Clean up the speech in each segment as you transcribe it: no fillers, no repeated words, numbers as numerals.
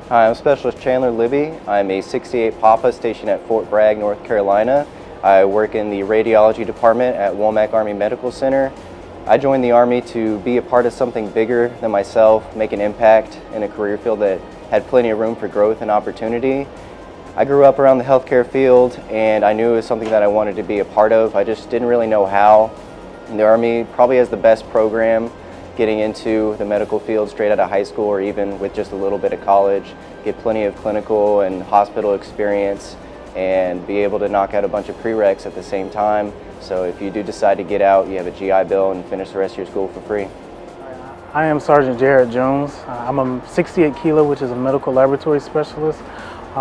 Hi, I'm Specialist Chandler Libby. I'm a 68 Papa stationed at Fort Bragg, North Carolina. I work in the Radiology department at Womack Army Medical Center. I joined the Army to be a part of something bigger than myself, make an impact in a career field that had plenty of room for growth and opportunity. I grew up around the healthcare field and I knew it was something that I wanted to be a part of. I just didn't really know how. And the Army probably has the best program getting into the medical field straight out of high school or even with just a little bit of college, get plenty of clinical and hospital experience and be able to knock out a bunch of prereqs at the same time. So if you do decide to get out, you have a GI Bill and finish the rest of your school for free. I am Sergeant Jared Jones. I'm a 68 Kilo, which is a medical laboratory specialist.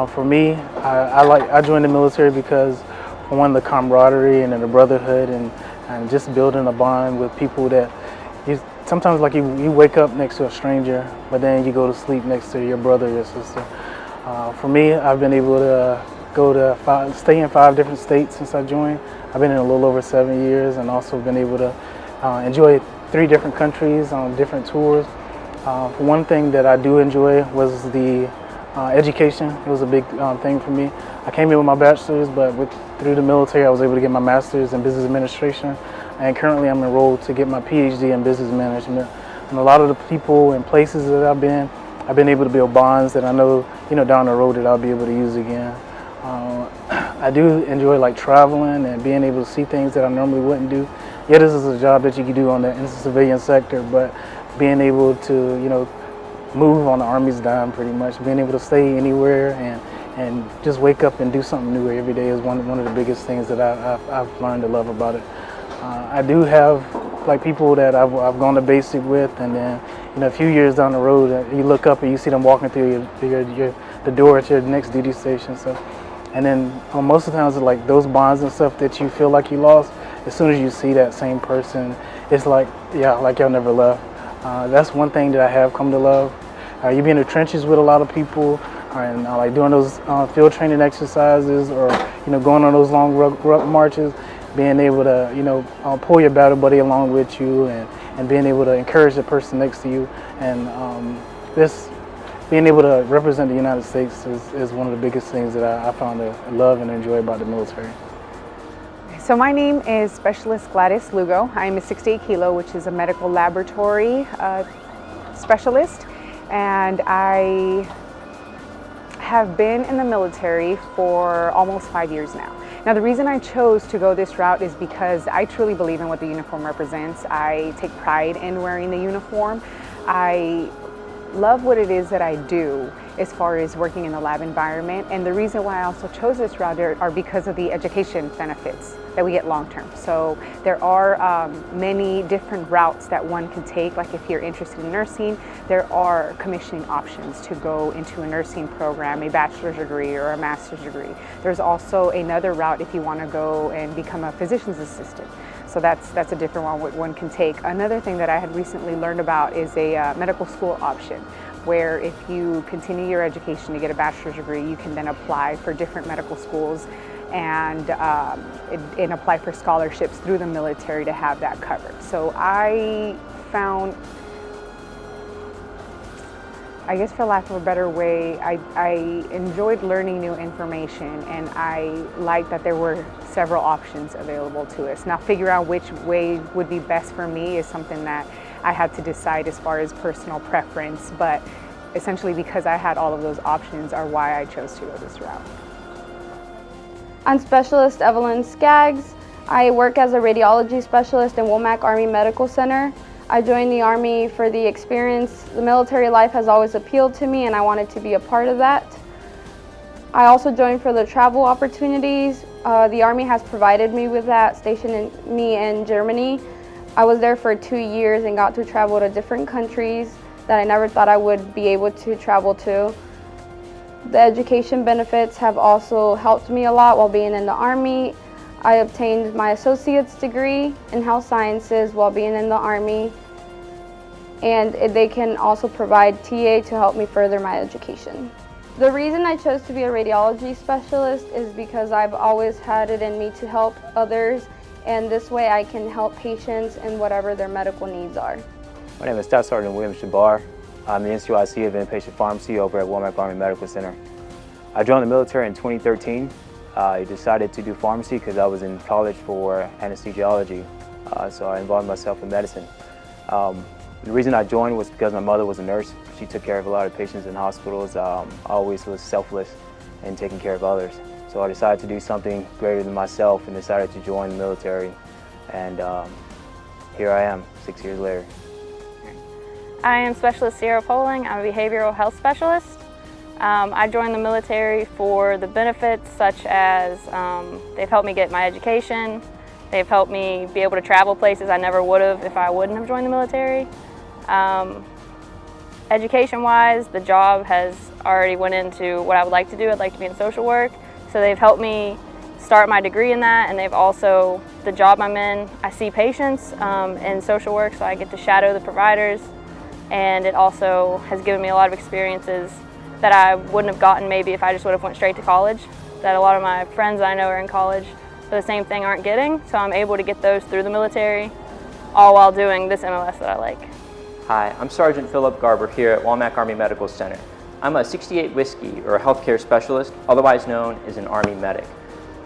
For me, I joined the military because for one, the camaraderie and the brotherhood and just building a bond with people that sometimes like you wake up next to a stranger, but then you go to sleep next to your brother or your sister. For me, I've been able to stay in 5 different states since I joined. I've been in a little over 7 years and also been able to enjoy 3 different countries on different tours. One thing that I do enjoy was the education. It was a big thing for me. I came in with my bachelor's, but through the military I was able to get my master's in business administration. And currently I'm enrolled to get my PhD in business management. And a lot of the people and places that I've been able to build bonds that I know, down the road that I'll be able to use again. I do enjoy like traveling and being able to see things that I normally wouldn't do. Yeah, this is a job that you can do in the civilian sector, but being able to, move on the Army's dime pretty much, being able to stay anywhere and just wake up and do something new every day is one of the biggest things that I've learned to love about it. I do have like people that I've gone to basic with, and then a few years down the road, you look up and you see them walking through the door at your next duty station. So, and then most of the times, it's like those bonds and stuff that you feel like you lost. As soon as you see that same person, it's like like y'all never left. That's one thing that I have come to love. You be in the trenches with a lot of people, and like doing those field training exercises, or going on those long ruck marches. Being able to, pull your battle buddy along with you and being able to encourage the person next to you. And this being able to represent the United States is one of the biggest things that I found to love and enjoy about the military. So my name is Specialist Gladys Lugo. I'm a 68 Kilo, which is a medical laboratory specialist. And I have been in the military for almost 5 years now. Now, the reason I chose to go this route is because I truly believe in what the uniform represents. I take pride in wearing the uniform. I love what it is that I do as far as working in the lab environment. And the reason why I also chose this route are because of the education benefits that we get long term. So there are many different routes that one can take. Like if you're interested in nursing, there are commissioning options to go into a nursing program, a bachelor's degree or a master's degree. There's also another route if you want to go and become a physician's assistant. So that's a different one one can take. Another thing that I had recently learned about is a medical school option, where if you continue your education to get a bachelor's degree, you can then apply for different medical schools and apply for scholarships through the military to have that covered. So I found, I guess for lack of a better way, I enjoyed learning new information, and I liked that there were several options available to us. Now, figure out which way would be best for me is something that I had to decide as far as personal preference, but essentially because I had all of those options are why I chose to go this route. I'm Specialist Evelyn Skaggs. I work as a radiology specialist in Womack Army Medical Center. I joined the Army for the experience. The military life has always appealed to me and I wanted to be a part of that. I also joined for the travel opportunities. The Army has provided me with that, stationing me in Germany. I was there for 2 years and got to travel to different countries that I never thought I would be able to travel to. The education benefits have also helped me a lot while being in the Army. I obtained my associate's degree in health sciences while being in the Army, and they can also provide TA to help me further my education. The reason I chose to be a radiology specialist is because I've always had it in me to help others, and this way I can help patients in whatever their medical needs are. My name is Staff Sergeant William Shabar. I'm the NCOIC of Inpatient Pharmacy over at Womack Army Medical Center. I joined the military in 2013. I decided to do pharmacy because I was in college for anesthesiology, so I involved myself in medicine. The reason I joined was because my mother was a nurse. She took care of a lot of patients in hospitals. I always was selfless in taking care of others. So I decided to do something greater than myself and decided to join the military. And here I am, 6 years later. I am Specialist Sierra Poling. I'm a behavioral health specialist. I joined the military for the benefits such as they've helped me get my education, they've helped me be able to travel places I never would have if I wouldn't have joined the military. Education-wise, the job has already went into what I would like to do. I'd like to be in social work, so they've helped me start my degree in that, and they've also, the job I'm in, I see patients in social work, so I get to shadow the providers, and it also has given me a lot of experiences that I wouldn't have gotten maybe if I just would have went straight to college, that a lot of my friends I know are in college for the same thing aren't getting, so I'm able to get those through the military, all while doing this MLS that I like. Hi, I'm Sergeant Philip Garber here at Womack Army Medical Center. I'm a 68 Whiskey, or a healthcare specialist, otherwise known as an Army medic.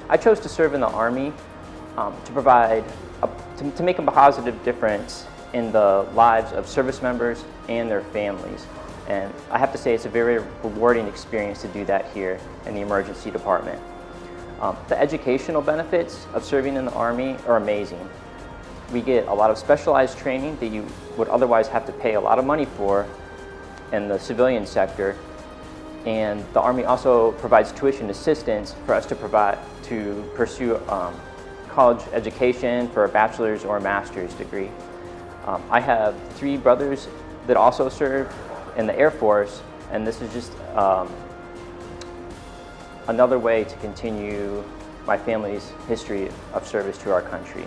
I chose to serve in the Army to make a positive difference in the lives of service members and their families. And I have to say it's a very rewarding experience to do that here in the emergency department. The educational benefits of serving in the Army are amazing. We get a lot of specialized training that you would otherwise have to pay a lot of money for in the civilian sector. And the Army also provides tuition assistance for us to pursue college education for a bachelor's or a master's degree. I have 3 brothers that also serve in the Air Force, and this is just another way to continue my family's history of service to our country.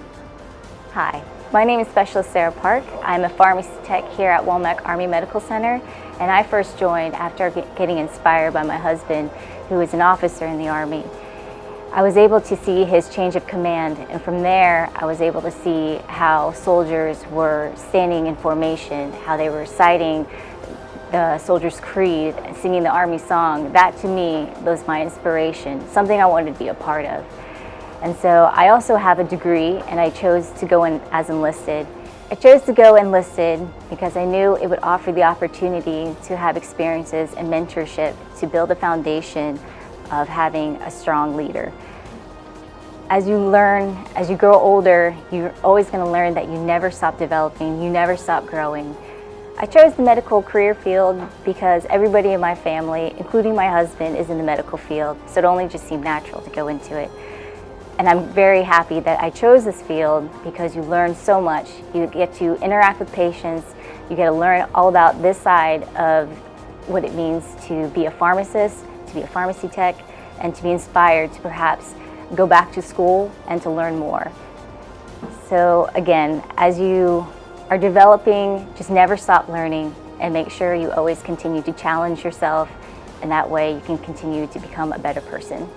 Hi, my name is Specialist Sarah Park. I'm a pharmacy tech here at Womack Army Medical Center, and I first joined after getting inspired by my husband, who was an officer in the Army. I was able to see his change of command, and from there I was able to see how soldiers were standing in formation, how they were reciting the Soldier's Creed, singing the Army song. That to me was my inspiration, something I wanted to be a part of. And so I also have a degree, and I chose to go in as enlisted. I chose to go enlisted because I knew it would offer the opportunity to have experiences and mentorship to build a foundation of having a strong leader. As you learn, as you grow older, you're always going to learn that you never stop developing, you never stop growing. I chose the medical career field because everybody in my family, including my husband, is in the medical field, so it only just seemed natural to go into it. And I'm very happy that I chose this field because you learn so much. You get to interact with patients, you get to learn all about this side of what it means to be a pharmacist, to be a pharmacy tech, and to be inspired to perhaps go back to school and to learn more. So again, as you are developing, just never stop learning and make sure you always continue to challenge yourself, and that way you can continue to become a better person.